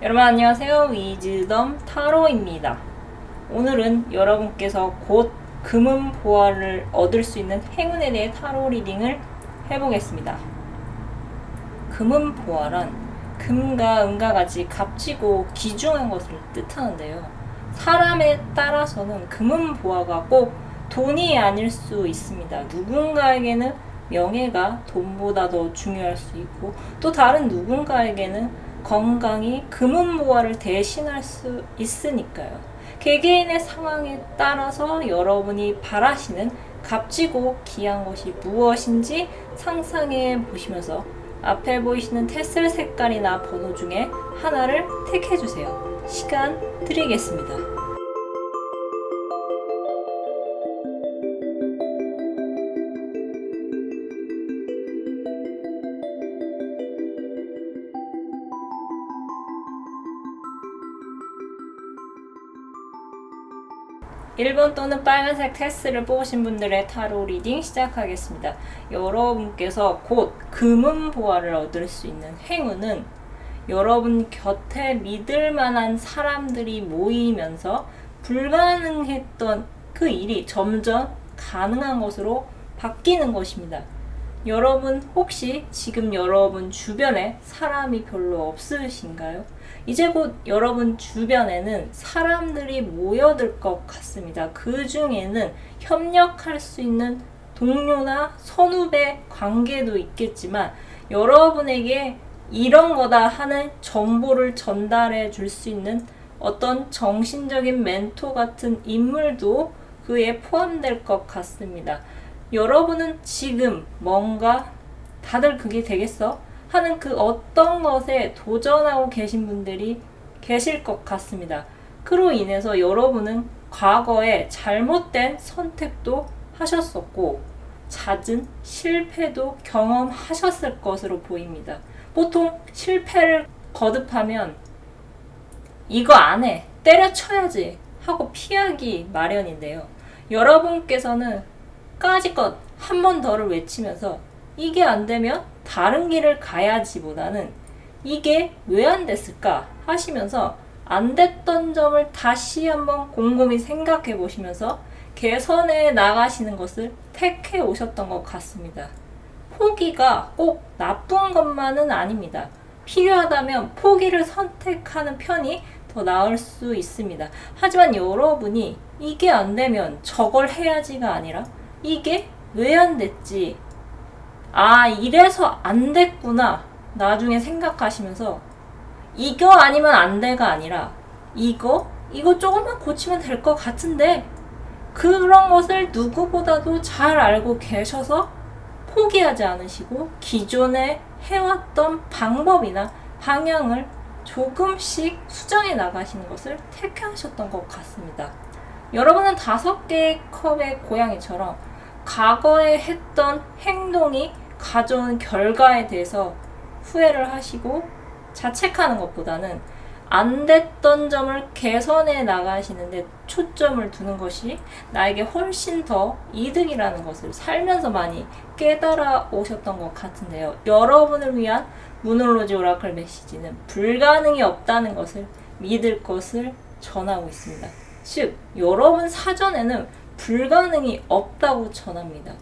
여러분 안녕하세요. 위즈덤 타로입니다. 오늘은 여러분께서 곧 금은보화를 얻을 수 있는 행운에 대해 타로 리딩을 해보겠습니다. 금은보화란 금과 은과 같이 값지고 귀중한 것을 뜻하는데요. 사람에 따라서는 금은보화가 꼭 돈이 아닐 수 있습니다. 누군가에게는 명예가 돈보다 더 중요할 수 있고, 또 다른 누군가에게는 건강이 금은보화를 대신할 수 있으니까요. 개개인의 상황에 따라서 여러분이 바라시는 값지고 귀한 것이 무엇인지 상상해 보시면서 앞에 보이시는 테슬 색깔이나 번호 중에 하나를 택해 주세요. 시간 드리겠습니다. 1번 또는 빨간색 테스를 뽑으신 분들의 타로 리딩 시작하겠습니다. 여러분께서 곧 금은보화를 얻을 수 있는 행운은 여러분 곁에 믿을 만한 사람들이 모이면서 불가능했던 그 일이 점점 가능한 것으로 바뀌는 것입니다. 여러분 혹시 지금 여러분 주변에 사람이 별로 없으신가요? 이제 곧 여러분 주변에는 사람들이 모여들 것 같습니다. 그 중에는 협력할 수 있는 동료나 선후배 관계도 있겠지만, 여러분에게 이런 거다 하는 정보를 전달해 줄 수 있는 어떤 정신적인 멘토 같은 인물도 그에 포함될 것 같습니다. 여러분은 지금 뭔가 다들 그게 되겠어? 하는 그 어떤 것에 도전하고 계신 분들이 계실 것 같습니다. 그로 인해서 여러분은 과거에 잘못된 선택도 하셨었고 잦은 실패도 경험하셨을 것으로 보입니다. 보통 실패를 거듭하면 이거 안 해, 때려쳐야지 하고 피하기 마련인데요. 여러분께서는 까짓것 한 번 더를 외치면서 이게 안 되면 다른 길을 가야지 보다는 이게 왜 안 됐을까 하시면서 안 됐던 점을 다시 한번 곰곰이 생각해 보시면서 개선해 나가시는 것을 택해 오셨던 것 같습니다. 포기가 꼭 나쁜 것만은 아닙니다. 필요하다면 포기를 선택하는 편이 더 나을 수 있습니다. 하지만 여러분이 이게 안 되면 저걸 해야지가 아니라 이게 왜 안 됐지? 이래서 안 됐구나. 나중에 생각하시면서 이거 아니면 안 돼가 아니라 이거 조금만 고치면 될 것 같은데, 그런 것을 누구보다도 잘 알고 계셔서 포기하지 않으시고 기존에 해왔던 방법이나 방향을 조금씩 수정해 나가시는 것을 택하셨던 것 같습니다. 여러분은 5개의 컵의 고양이처럼 과거에 했던 행동이 가져온 결과에 대해서 후회를 하시고 자책하는 것보다는 안 됐던 점을 개선해 나가시는데 초점을 두는 것이 나에게 훨씬 더 이득이라는 것을 살면서 많이 깨달아 오셨던 것 같은데요. 여러분을 위한 무놀로지 오라클 메시지는 불가능이 없다는 것을 믿을 것을 전하고 있습니다. 즉, 여러분 사전에는 불가능이 없다고 전합니다.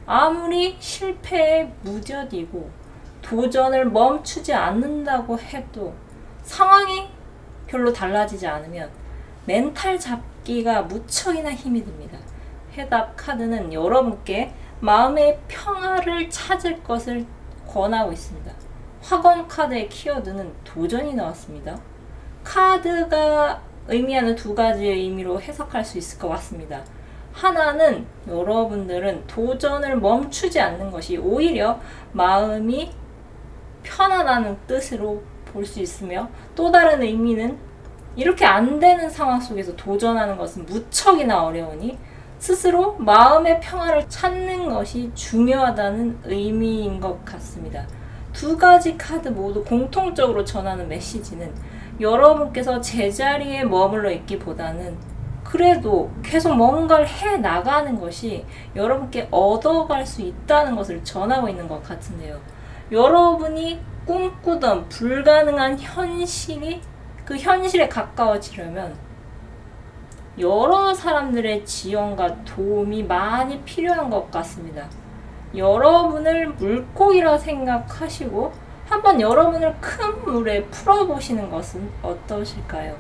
아무리 실패에 무뎌지고 도전을 멈추지 않는다고 해도 상황이 별로 달라지지 않으면 멘탈 잡기가 무척이나 힘이 듭니다. 해답 카드는 여러분께 마음의 평화를 찾을 것을 권하고 있습니다. 화건 카드의 키워드는 도전이 나왔습니다. 카드가 의미하는 2가지의 의미로 해석할 수 있을 것 같습니다. 하나는 여러분들은 도전을 멈추지 않는 것이 오히려 마음이 편안하다는 뜻으로 볼 수 있으며, 또 다른 의미는 이렇게 안 되는 상황 속에서 도전하는 것은 무척이나 어려우니 스스로 마음의 평화를 찾는 것이 중요하다는 의미인 것 같습니다. 2가지 카드 모두 공통적으로 전하는 메시지는 여러분께서 제자리에 머물러 있기보다는 그래도 계속 뭔가를 해 나가는 것이 여러분께 얻어갈 수 있다는 것을 전하고 있는 것 같은데요. 여러분이 꿈꾸던 불가능한 현실이 그 현실에 가까워지려면 여러 사람들의 지원과 도움이 많이 필요한 것 같습니다. 여러분을 물고기라 생각하시고 한번 여러분을 큰 물에 풀어보시는 것은 어떠실까요?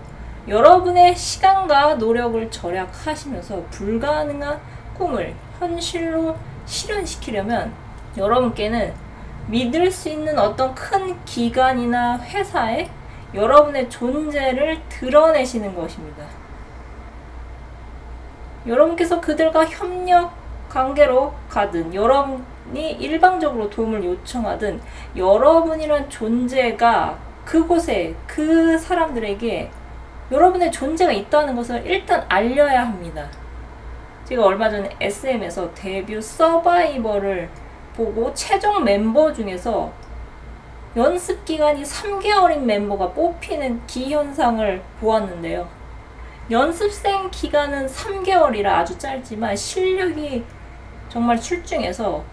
여러분의 시간과 노력을 절약하시면서 불가능한 꿈을 현실로 실현시키려면 여러분께는 믿을 수 있는 어떤 큰 기관이나 회사에 여러분의 존재를 드러내시는 것입니다. 여러분께서 그들과 협력 관계로 가든 여러분이 일방적으로 도움을 요청하든 여러분이란 존재가 그곳에 그 사람들에게 여러분의 존재가 있다는 것을 일단 알려야 합니다. 제가 얼마 전에 SM에서 데뷔 서바이벌을 보고 최종 멤버 중에서 연습 기간이 3개월인 멤버가 뽑히는 기현상을 보았는데요. 연습생 기간은 3개월이라 아주 짧지만 실력이 정말 출중해서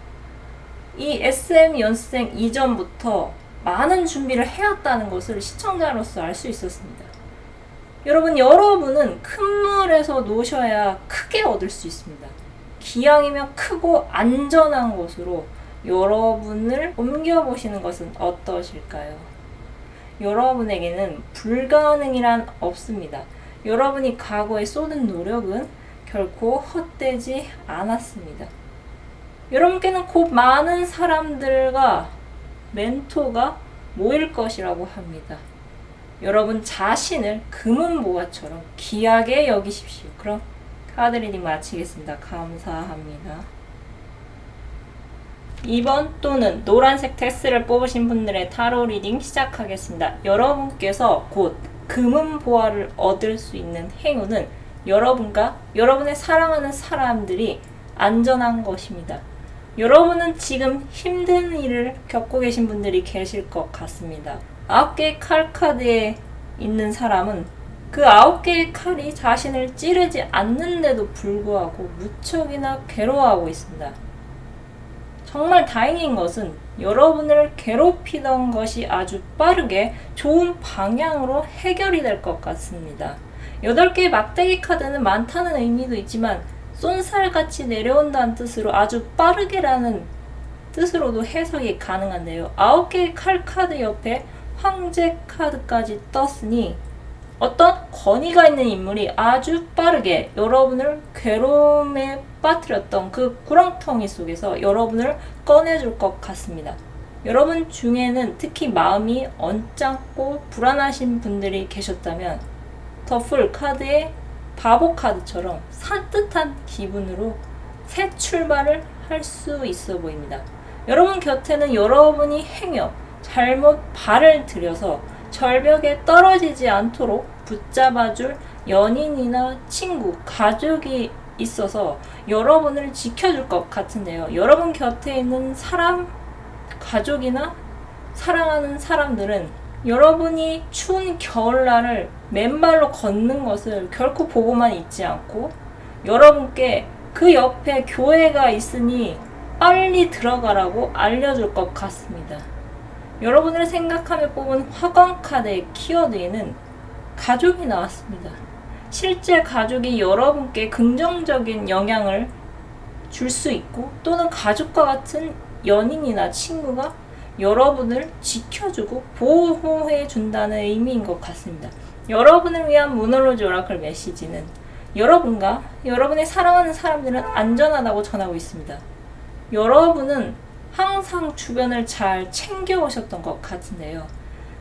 이 SM 연습생 이전부터 많은 준비를 해왔다는 것을 시청자로서 알 수 있었습니다. 여러분은 큰 물에서 노셔야 크게 얻을 수 있습니다. 기왕이면 크고 안전한 곳으로 여러분을 옮겨보시는 것은 어떠실까요? 여러분에게는 불가능이란 없습니다. 여러분이 과거에 쏟은 노력은 결코 헛되지 않았습니다. 여러분께는 곧 많은 사람들과 멘토가 모일 것이라고 합니다. 여러분 자신을 금은보화처럼 귀하게 여기십시오. 그럼 카드 리딩 마치겠습니다. 감사합니다. 2번 또는 노란색 테스를 뽑으신 분들의 타로 리딩 시작하겠습니다. 여러분께서 곧 금은보화를 얻을 수 있는 행운은 여러분과 여러분의 사랑하는 사람들이 안전한 것입니다. 여러분은 지금 힘든 일을 겪고 계신 분들이 계실 것 같습니다. 9개의 칼 카드에 있는 사람은 그 9개의 칼이 자신을 찌르지 않는데도 불구하고 무척이나 괴로워하고 있습니다. 정말 다행인 것은 여러분을 괴롭히던 것이 아주 빠르게 좋은 방향으로 해결이 될 것 같습니다. 8개의 막대기 카드는 많다는 의미도 있지만 쏜살같이 내려온다는 뜻으로 아주 빠르게라는 뜻으로도 해석이 가능한데요. 9개의 칼 카드 옆에 황제 카드까지 떴으니 어떤 권위가 있는 인물이 아주 빠르게 여러분을 괴로움에 빠뜨렸던 그 구렁텅이 속에서 여러분을 꺼내줄 것 같습니다. 여러분 중에는 특히 마음이 언짢고 불안하신 분들이 계셨다면 더풀 카드의 바보 카드처럼 산뜻한 기분으로 새 출발을 할 수 있어 보입니다. 여러분 곁에는 여러분이 행여 잘못 발을 들여서 절벽에 떨어지지 않도록 붙잡아줄 연인이나 친구, 가족이 있어서 여러분을 지켜줄 것 같은데요. 여러분 곁에 있는 사람, 가족이나 사랑하는 사람들은 여러분이 추운 겨울날을 맨발로 걷는 것을 결코 보고만 있지 않고 여러분께 그 옆에 교회가 있으니 빨리 들어가라고 알려줄 것 같습니다. 여러분을 생각하며 뽑은 화관 카드의 키워드에는 가족이 나왔습니다. 실제 가족이 여러분께 긍정적인 영향을 줄 수 있고 또는 가족과 같은 연인이나 친구가 여러분을 지켜주고 보호해 준다는 의미인 것 같습니다. 여러분을 위한 모놀로지 오라클 메시지는 여러분과 여러분의 사랑하는 사람들은 안전하다고 전하고 있습니다. 여러분은 항상 주변을 잘 챙겨오셨던 것 같은데요.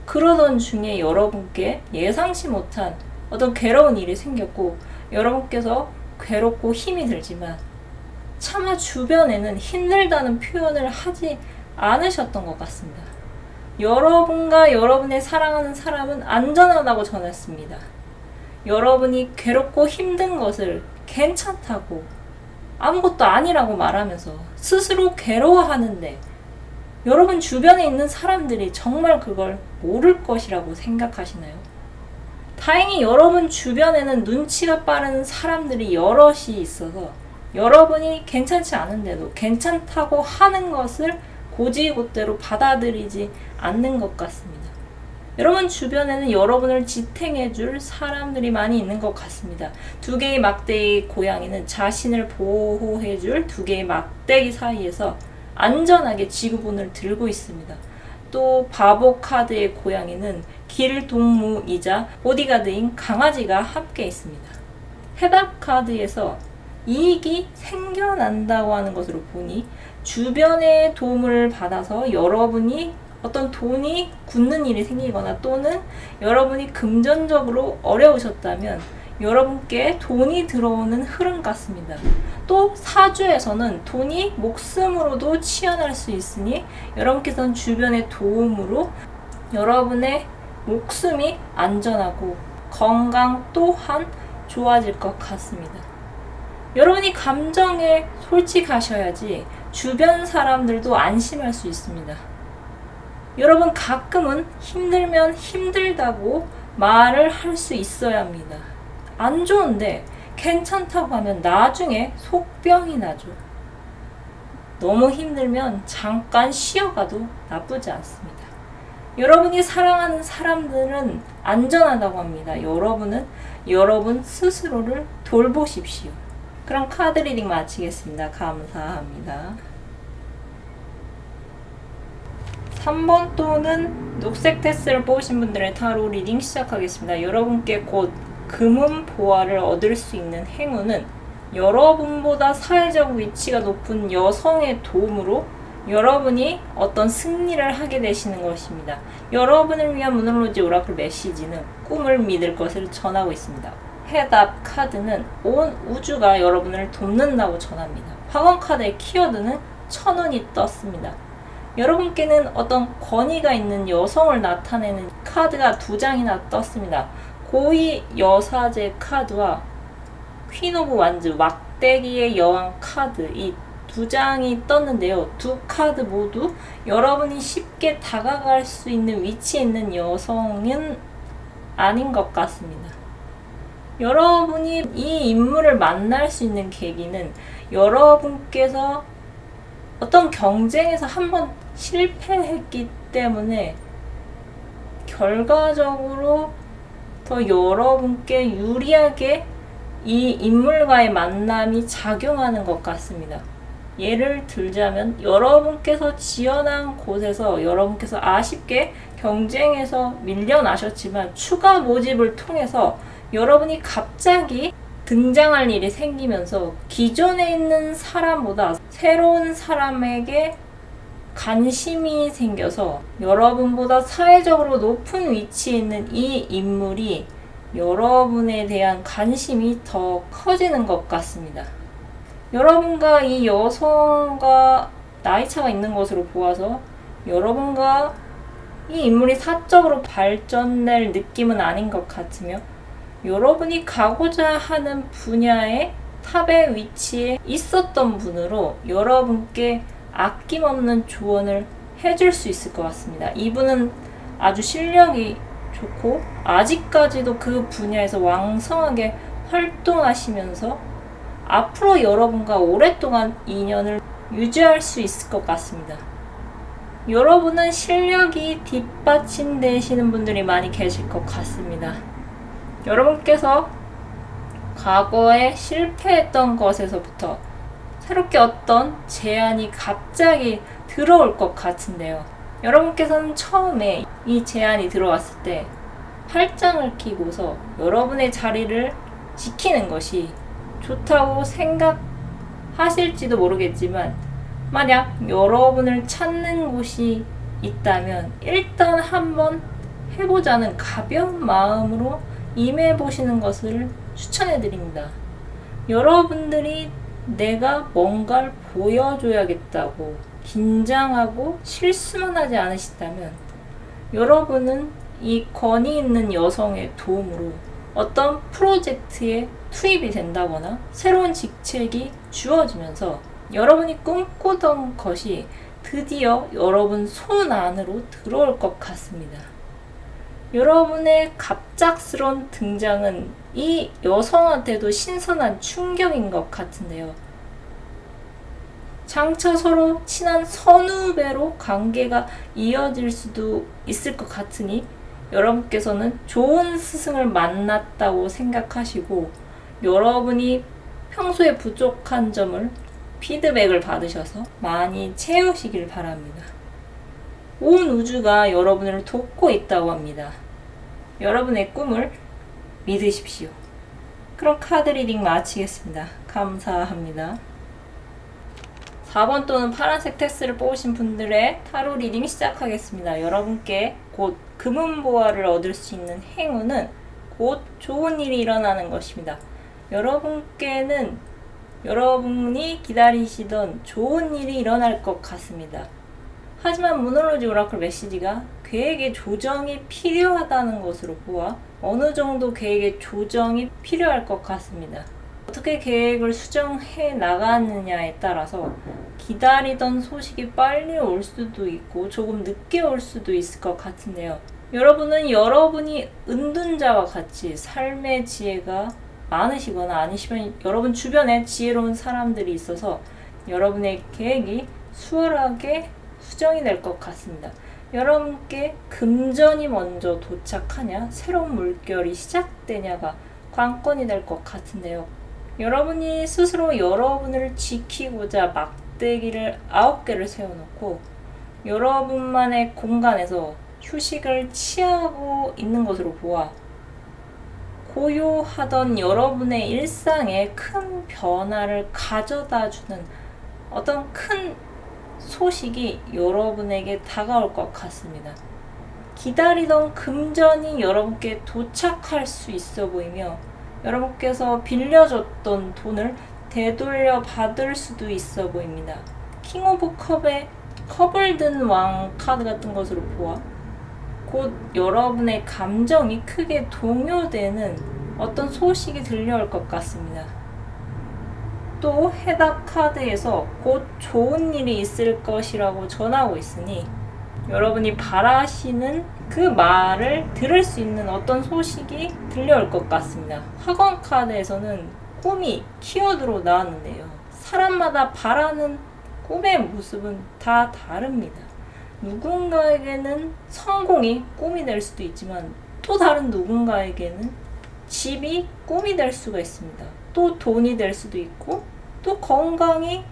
그러던 중에 여러분께 예상치 못한 어떤 괴로운 일이 생겼고 여러분께서 괴롭고 힘이 들지만 차마 주변에는 힘들다는 표현을 하지 않으셨던 것 같습니다. 여러분과 여러분의 사랑하는 사람은 안전하다고 전했습니다. 여러분이 괴롭고 힘든 것을 괜찮다고 아무것도 아니라고 말하면서 스스로 괴로워하는데 여러분 주변에 있는 사람들이 정말 그걸 모를 것이라고 생각하시나요? 다행히 여러분 주변에는 눈치가 빠른 사람들이 여럿이 있어서 여러분이 괜찮지 않은데도 괜찮다고 하는 것을 고지곳대로 받아들이지 않는 것 같습니다. 여러분 주변에는 여러분을 지탱해줄 사람들이 많이 있는 것 같습니다. 두 개의 막대기 고양이는 자신을 보호해줄 두 개의 막대기 사이에서 안전하게 지구본을 들고 있습니다. 또 바보 카드의 고양이는 길 동무이자 보디가드인 강아지가 함께 있습니다. 해답 카드에서 이익이 생겨난다고 하는 것으로 보니 주변의 도움을 받아서 여러분이 어떤 돈이 굳는 일이 생기거나 또는 여러분이 금전적으로 어려우셨다면 여러분께 돈이 들어오는 흐름 같습니다. 또 사주에서는 돈이 목숨으로도 치환할 수 있으니 여러분께서는 주변의 도움으로 여러분의 목숨이 안전하고 건강 또한 좋아질 것 같습니다. 여러분이 감정에 솔직하셔야지 주변 사람들도 안심할 수 있습니다. 여러분 가끔은 힘들면 힘들다고 말을 할 수 있어야 합니다. 안 좋은데 괜찮다고 하면 나중에 속병이 나죠. 너무 힘들면 잠깐 쉬어가도 나쁘지 않습니다. 여러분이 사랑하는 사람들은 안전하다고 합니다. 여러분은 여러분 스스로를 돌보십시오. 그럼 카드 리딩 마치겠습니다. 감사합니다. 3번 또는 녹색 테스를 뽑으신 분들의 타로 리딩 시작하겠습니다. 여러분께 곧 금운 보화를 얻을 수 있는 행운은 여러분보다 사회적 위치가 높은 여성의 도움으로 여러분이 어떤 승리를 하게 되시는 것입니다. 여러분을 위한 문홀로지 오라클 메시지는 꿈을 믿을 것을 전하고 있습니다. 해답 카드는 온 우주가 여러분을 돕는다고 전합니다. 화건 카드의 키워드는 천운이 떴습니다. 여러분께는 어떤 권위가 있는 여성을 나타내는 카드가 2장이나 떴습니다. 고위 여사제 카드와 퀸 오브 완즈 막대기의 여왕 카드 이 2장이 떴는데요. 두 카드 모두 여러분이 쉽게 다가갈 수 있는 위치에 있는 여성은 아닌 것 같습니다. 여러분이 이 인물을 만날 수 있는 계기는 여러분께서 어떤 경쟁에서 한번 실패했기 때문에 결과적으로 더 여러분께 유리하게 이 인물과의 만남이 작용하는 것 같습니다. 예를 들자면 여러분께서 지원한 곳에서 여러분께서 아쉽게 경쟁에서 밀려나셨지만 추가 모집을 통해서 여러분이 갑자기 등장할 일이 생기면서 기존에 있는 사람보다 새로운 사람에게 관심이 생겨서 여러분보다 사회적으로 높은 위치에 있는 이 인물이 여러분에 대한 관심이 더 커지는 것 같습니다. 여러분과 이 여성과 나이차가 있는 것으로 보아서 여러분과 이 인물이 사적으로 발전될 느낌은 아닌 것 같으며 여러분이 가고자 하는 분야의 탑의 위치에 있었던 분으로 여러분께 아낌없는 조언을 해줄 수 있을 것 같습니다. 이분은 아주 실력이 좋고 아직까지도 그 분야에서 왕성하게 활동하시면서 앞으로 여러분과 오랫동안 인연을 유지할 수 있을 것 같습니다. 여러분은 실력이 뒷받침되시는 분들이 많이 계실 것 같습니다. 여러분께서 과거에 실패했던 것에서부터 새롭게 어떤 제안이 갑자기 들어올 것 같은데요. 여러분께서는 처음에 이 제안이 들어왔을 때 팔짱을 끼고서 여러분의 자리를 지키는 것이 좋다고 생각하실지도 모르겠지만 만약 여러분을 찾는 곳이 있다면 일단 한번 해보자는 가벼운 마음으로 임해보시는 것을 추천해드립니다. 여러분들이 내가 뭔가를 보여줘야겠다고 긴장하고 실수만 하지 않으시다면 여러분은 이 권위 있는 여성의 도움으로 어떤 프로젝트에 투입이 된다거나 새로운 직책이 주어지면서 여러분이 꿈꾸던 것이 드디어 여러분 손 안으로 들어올 것 같습니다. 여러분의 갑작스러운 등장은 이 여성한테도 신선한 충격인 것 같은데요. 장차 서로 친한 선후배로 관계가 이어질 수도 있을 것 같으니 여러분께서는 좋은 스승을 만났다고 생각하시고 여러분이 평소에 부족한 점을 피드백을 받으셔서 많이 채우시길 바랍니다. 온 우주가 여러분을 돕고 있다고 합니다. 여러분의 꿈을 믿으십시오. 그럼 카드 리딩 마치겠습니다. 감사합니다. 4번 또는 파란색 테스를 뽑으신 분들의 타로 리딩 시작하겠습니다. 여러분께 곧 금은보화를 얻을 수 있는 행운은 곧 좋은 일이 일어나는 것입니다. 여러분께는 여러분이 기다리시던 좋은 일이 일어날 것 같습니다. 하지만 모놀로지 오라클 메시지가 계획의 조정이 필요하다는 것으로 보아 어느 정도 계획의 조정이 필요할 것 같습니다. 어떻게 계획을 수정해 나가느냐에 따라서 기다리던 소식이 빨리 올 수도 있고 조금 늦게 올 수도 있을 것 같은데요. 여러분은 여러분이 은둔자와 같이 삶의 지혜가 많으시거나 아니시면 여러분 주변에 지혜로운 사람들이 있어서 여러분의 계획이 수월하게 수정이 될 것 같습니다. 여러분께 금전이 먼저 도착하냐, 새로운 물결이 시작되냐가 관건이 될 것 같은데요. 여러분이 스스로 여러분을 지키고자 막대기를 9개를 세워놓고 여러분만의 공간에서 휴식을 취하고 있는 것으로 보아 고요하던 여러분의 일상에 큰 변화를 가져다주는 어떤 큰 소식이 여러분에게 다가올 것 같습니다. 기다리던 금전이 여러분께 도착할 수 있어 보이며 여러분께서 빌려줬던 돈을 되돌려 받을 수도 있어 보입니다. 킹 오브 컵에 컵을 든 왕 카드 같은 것으로 보아 곧 여러분의 감정이 크게 동요되는 어떤 소식이 들려올 것 같습니다. 또 해답 카드에서 곧 좋은 일이 있을 것이라고 전하고 있으니 여러분이 바라시는 그 말을 들을 수 있는 어떤 소식이 들려올 것 같습니다. 학원 카드에서는 꿈이 키워드로 나왔는데요. 사람마다 바라는 꿈의 모습은 다 다릅니다. 누군가에게는 성공이 꿈이 될 수도 있지만 또 다른 누군가에게는 집이 꿈이 될 수가 있습니다. 또 돈이 될 수도 있고 또 건강이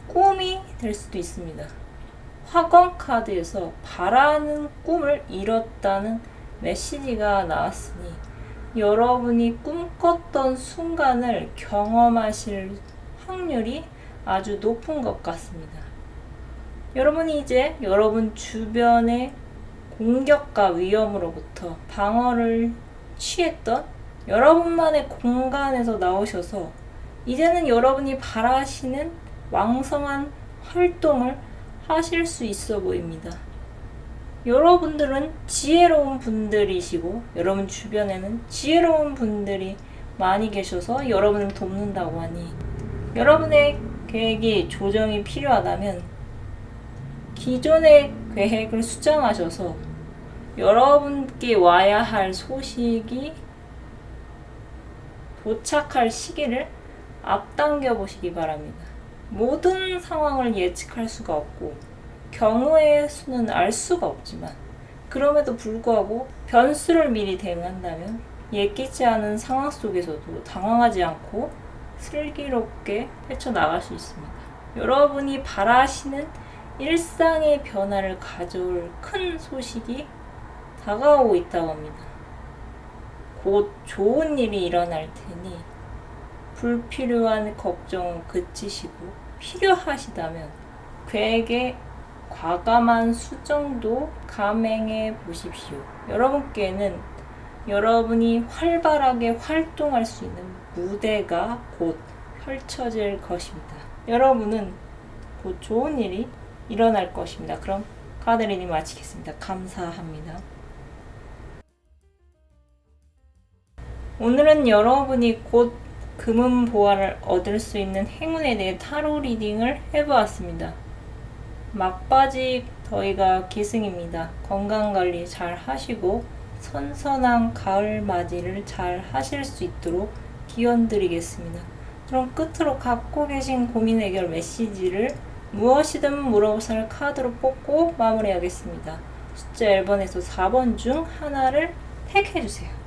꿈이 될 수도 있습니다. 화권 카드에서 바라는 꿈을 이뤘다는 메시지가 나왔으니 여러분이 꿈꿨던 순간을 경험하실 확률이 아주 높은 것 같습니다. 여러분이 이제 여러분 주변의 공격과 위험으로부터 방어를 취했던 여러분만의 공간에서 나오셔서 이제는 여러분이 바라시는 왕성한 활동을 하실 수 있어 보입니다. 여러분들은 지혜로운 분들이시고 여러분 주변에는 지혜로운 분들이 많이 계셔서 여러분을 돕는다고 하니 여러분의 계획이 조정이 필요하다면 기존의 계획을 수정하셔서 여러분께 와야 할 소식이 도착할 시기를 앞당겨 보시기 바랍니다. 모든 상황을 예측할 수가 없고 경우의 수는 알 수가 없지만 그럼에도 불구하고 변수를 미리 대응한다면 예기치 않은 상황 속에서도 당황하지 않고 슬기롭게 헤쳐나갈 수 있습니다. 여러분이 바라시는 일상의 변화를 가져올 큰 소식이 다가오고 있다고 합니다. 곧 좋은 일이 일어날 테니 불필요한 걱정은 그치시고 필요하시다면 계획의 과감한 수정도 감행해 보십시오. 여러분께는 여러분이 활발하게 활동할 수 있는 무대가 곧 펼쳐질 것입니다. 여러분은 곧 좋은 일이 일어날 것입니다. 그럼 카드 리딩 마치겠습니다. 감사합니다. 오늘은 여러분이 곧 금은보화를 얻을 수 있는 행운에 대해 타로 리딩을 해보았습니다. 막바지 더위가 기승입니다. 건강관리 잘 하시고 선선한 가을 맞이를 잘 하실 수 있도록 기원 드리겠습니다. 그럼 끝으로 갖고 계신 고민 해결 메시지를 무엇이든 물어보살 카드로 뽑고 마무리하겠습니다. 숫자 1번에서 4번 중 하나를 택해주세요.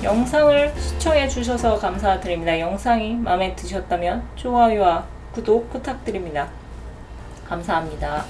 영상을 시청해 주셔서 감사드립니다. 영상이 마음에 드셨다면 좋아요와 구독 부탁드립니다. 감사합니다.